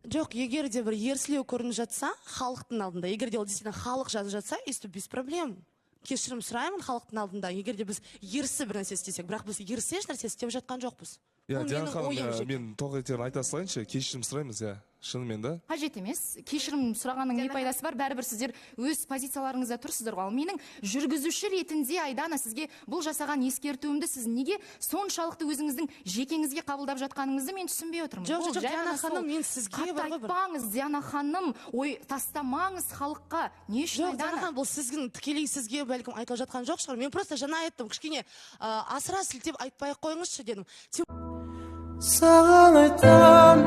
Жоқ, егер де бір ерсілеу көрініп жатса, халықтың алдында, егер де ол действительно халық жазып жатса, без проблем. Кешірім сұраймын халықтың алдында, егер де біз ерсі бір нәрсе істесек, бірақ біз ерсі еш нәрсе істеп жатқан жоқпыз. Диана ханым, мен тоқ етерін айта салайыншы, кешірім сұраймыз, шынымен да. Қажет емес. Кешірім сұрағанның не пайдасы бар? Бәрібір сіздер өз позицияларыңызда тұрсыздар ғой. Менің жүргізуші ретінде Айдана сізге бұл жасаған ескертуімді сіз неге соншалықты өзіңіздің жекеңізге қабылдап жатқаныңызды мен түсінбей отырмын. Жоқ, Диана ханым, мен сізге айтпаңыз, Диана ханым, ой, тастамаңыз халыққа. Не үшін Айдана? Диана ханым, бұл сіздің тікелей сізге бәлкім айтылып жатқан жоқ шығар. Мен просто жаңа айттым, кішкене асыра сілтеп айтпай ақ қойыңызшы дедім. Саған айтам